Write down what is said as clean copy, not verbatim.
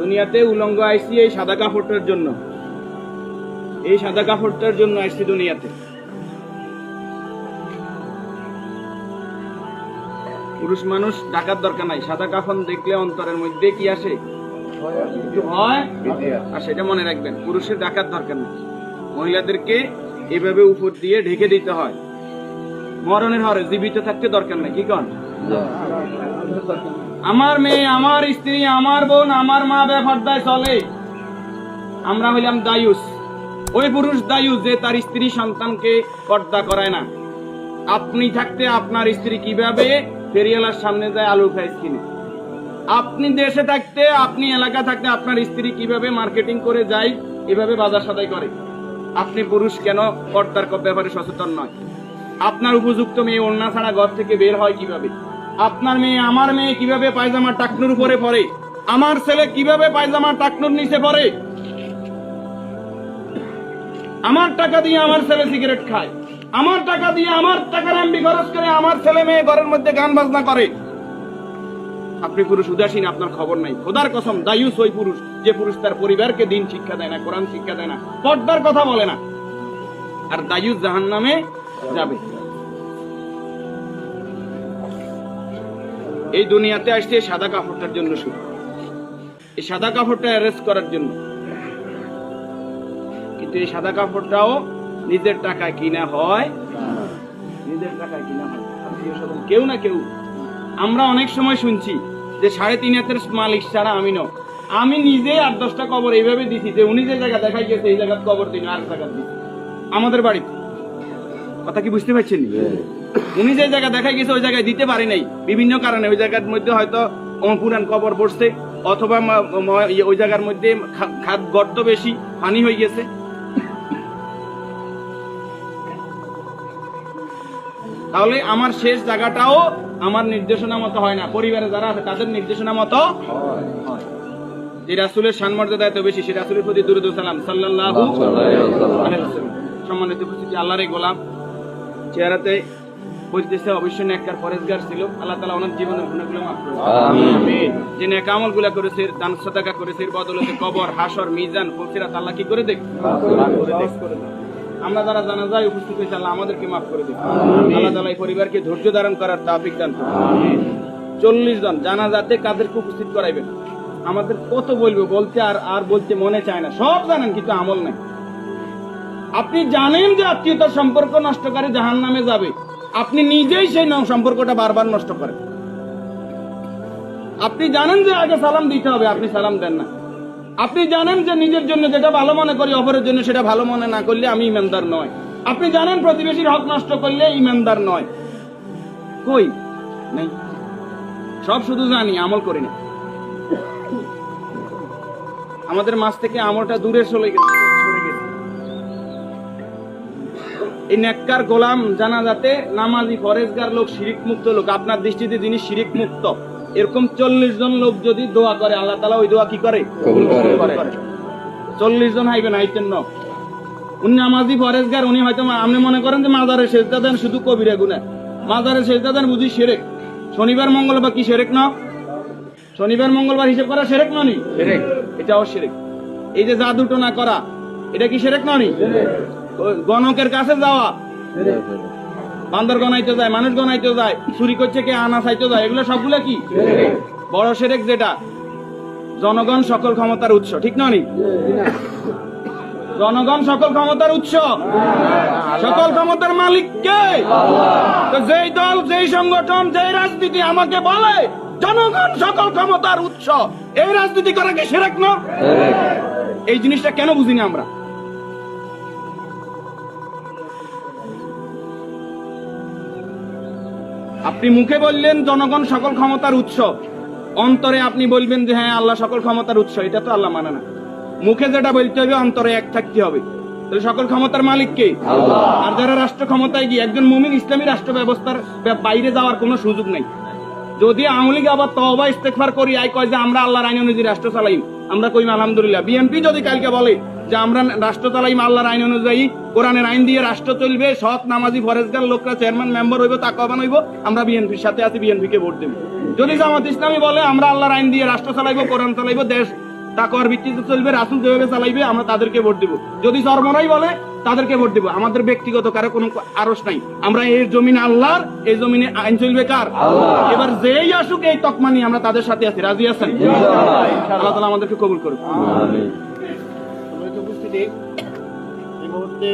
দুনিয়াতে উলঙ্গ আইছি এই সাদা কাপড়টার জন্য, এই সাদা কাপড়টার জন্য আইছি দুনিয়াতে। পুরুষ মানুষ ঢাকার দরকার নাই, সাদা কাফন দেখলে অন্তরের মধ্যে কি আসে, হয়, আর সেটা মনে রাখবেন, পুরুষের ঢাকার দরকার নাই, মহিলাদেরকে এভাবে উপর দিয়ে ঢেকে দিতে হয়। মরণের হরে জীবিত থাকতে দরকার নাই, কি কন? আমার মেয়ে, আমার স্ত্রী, আমার বোন, আমার মা বেপরদায় চলে, আমরা হইলাম দায়ুস। ওই পুরুষ দায়ুস যে তার স্ত্রী সন্তানকে পর্দা করায় না। আপনি থাকতে আপনার স্ত্রী কিভাবে ফেরিওয়ালার সামনে যায় আলু খাইস কিনে, আপনি দেশে থাকতে, আপনি এলাকা থাকতে আপনার স্ত্রী কিভাবে মার্কেটিং করে যায়, এভাবে বাজার সদাই করে। আপনি পুরুষ কেন পর্দার ব্যাপারে সচেতন নয়? আপনার উপযুক্ত মেয়ে ওড়না ছাড়া ঘর থেকে বের হয় কিভাবে? আপনার মেয়ে, আমার মেয়ে কিভাবে পায়জামা টাকনুর উপরে পরে? আমার ছেলে কিভাবে পায়জামা টাকনুর নিচে পরে? আমার টাকা দিয়ে আমার ছেলে সিগারেট খায়, আমার টাকা দিয়ে আমার টাকার এমবি খরচ করে আমার ছেলে মেয়ে ঘরের মধ্যে গান বাজনা করে। আপনি পুরুষ উদাসীন, আপনার খবর নাই। খোদার কসম, দায়ুস ওই পুরুষ যে পুরুষ তার পরিবারকে দিন শিক্ষা দেয় না, কোরআন শিক্ষা দেয় না, পর্দার কথা বলে না, আর দায়ুস জাহান্নামে যাবে। এই দুনিয়াতে আসছে সাদা কাপড়টার জন্য, শুধু এই সাদা কাপড়টা অ্যারেস্ট করার জন্য। কিন্তু এই সাদা কাপড়টাও নিজের টাকায় কিনা হয়, নিজের টাকায় কিনা হয়। কেউ না কেউ, আমরা অনেক সময় শুনছি যে 3.5 হাতের মালিক ছাড়া আমি ন, আমি নিজে 8-10টা কবর এইভাবে দিছি যে উনি যে জায়গা দেখাই গেছে এই জায়গায় কবর দিন, আর জায়গা দিন আমাদের বাড়িতে। কথা কি বুঝতে পারছেন? উনি যে জায়গা দেখাই গেছে ওই জায়গায় দিতে পারি নাই বিভিন্ন কারণে। ওই জায়গার মধ্যে হয়তো পুরান কবর পড়ছে, অথবা ওই জায়গার মধ্যে খাদ গর্ত বেশি, পানি হয়ে গেছে। তাহলে আমার শেষ জায়গাটাও আমার নির্দেশনা মতো হয় না, পরিবারে যারা আছে তাদের নির্দেশনা মতো হয়। যে রাসূলের সম্মানমর্যাদা এত বেশি, সে রাসূলের প্রতি দুরূদ ও সালাম সাল্লাল্লাহু আলাইহি ওয়াসাল্লাম। সম্মানিত উপস্থিতি, আল্লাহর গোলাম চেহারাতে বলতেছে অবশ্যই নেককার পরেজগার ছিল। আল্লাহ তাআলা ওনার জীবনের গুনাহগুলো মাফ করুন, আমিন। যে নেক আমলগুলো করেছে, দান সাদাকা করেছে, এর বদৌলতে কবর, হাসর, মিজান, ফকিরাত আল্লাহ কি করে দেখ, মাফ করে দেন। আমরা যারা জানাজায় উপস্থিত হয়েছি আল্লাহ আমাদেরকে মাফ করে দিন। আল্লাহ তাআলা এই পরিবারকে ধৈর্য ধারণ করার তৌফিক দান করুন, আমিন। 40 জন জানাজাতে কাদেরকে উপস্থিত করাইবেন? আমাদের কত বলবো, বলতে আর বলতে মনে চায় না। সব জানেন কিন্তু আমল নাই। আপনি জানেন যে আত্মীয়তার সম্পর্ক নষ্টকারী জাহান্নামে যাবে, আপনি নিজেই সেই সম্পর্কটা বারবার নষ্ট করেন। আপনি জানেন যে আগে সালাম দিতে হবে, আপনি সালাম দেন না। আপনি জানেন যে নিজের জন্য যেটা ভালো মনে করি অপরের জন্য সেটা ভালো মনে না করলে আমি ইমানদার নয়। আপনি জানেন প্রতিবেশীর হক নষ্ট করলে ইমানদার নয়। কই নেই, সব শুধু জানি, আমল করি না। আমাদের মাঝ থেকে আমলটা দূরে সরে গেছে। এই নেককার গোলাম জানাজাতে নামাজি পরেজগার লোক, শিরিক মুক্ত লোক, আপনার দৃষ্টিতে যিনি শিরিক মুক্ত, এরকম 40 জন লোক যদি দোয়া করে আল্লাহ তাআলা ওই দোয়া কি করে? কবুল করে। 40 জন হাইবেন, আইতেন না। উনি নামাজি পরেজগার, উনি হয়তো আপনি মনে করেন যে মাজারে সেজদা দেন শুধু কবিরা গুনাহ, মাজারে সেজদা দেন বুঝি শিরক। শনিবার মঙ্গলবার কি শিরক না? শনিবার মঙ্গলবার হিসাব করা শিরক ননি? শিরক, এটাও শিরক। এই যে জাদু টোনা করা, এটা কি শিরক ননি? গণকের কাছে যাওয়া, বান্দর গনাইতে যায়, মানুষ গনাইতে যায়, চুরি করছে কে, আনা চাইতে যায়, এগুলো সবগুলো কি বড় শিরক। যেটা জনগণ সকল ক্ষমতার উৎস, ঠিক ননি? জনগণ সকল ক্ষমতার উৎস, সকল ক্ষমতার মালিক কে? তো যেই দল, যেই সংগঠন, যেই রাজনীতি আমাকে বলে জনগণ সকল ক্ষমতার উৎস, এই রাজনীতি করা কি শিরক না? এই জিনিসটা কেন বুঝিনি আমরা? আপনি মুখে বললেন জনগণ সকল ক্ষমতার উৎস, অন্তরে আপনি বলবেন যে হ্যাঁ আল্লাহ সকল ক্ষমতার উৎস, এটা তো আল্লাহ মানে না। মুখে যেটা বলতে হবে অন্তরে এক থাকতে হবে। তাহলে সকল ক্ষমতার মালিক কে? আল্লাহ। আর যারা রাষ্ট্র ক্ষমতায় গিয়ে, একজন মুমিন ইসলামী রাষ্ট্র ব্যবস্থার বাইরে যাওয়ার কোনো সুযোগ নাই। যদি আওয়ামী লীগ আবার তওবা ইস্তেগফার করি আই কয় যে আমরা আল্লাহর আইন অনুযায়ী রাষ্ট্র চালাইম, আমরা কইম আলহামদুলিল্লাহ। বিএনপি যদি কালকে বলে যে আমরা রাষ্ট্র চালাইম আল্লাহর আইন অনুযায়ী, কোরআনের আইন দিয়ে রাষ্ট্র চলবে, সৎ নামাজি পরেজগার লোকরা চেয়ারম্যান মেম্বার হইব, তাকওয়াবান হইব, আমরা বিএনপির সাথে আছি, বিএনপি কে ভোট দেব। যদি জামাত ইসলামী বলে আমরা আল্লাহর আইন দিয়ে রাষ্ট্র চালাইবো, কোরআন চালাইবো, দেশ তাকওয়ার ভিত্তিতে চলবে, রাসূল যেভাবে চালাইবে আমরা তাদেরকে ভোট দিব। যদি চরমরাই বলে তাদেরকে ভোট দিব। আমাদের ব্যক্তিগত কারো কোনো আরশ নাই। আমরা এই জমিন আল্লাহর, এই জমিনে আইন চলবে কার? আল্লাহ। এবার যেই আসুক এই তকমা নিয়ে আমরা তাদের সাথে আছি। রাজি আছেন? ইনশাআল্লাহ। আল্লাহ তাআলা আমাদেরকে কবুল করুন। আমিন। এই মুহূর্তে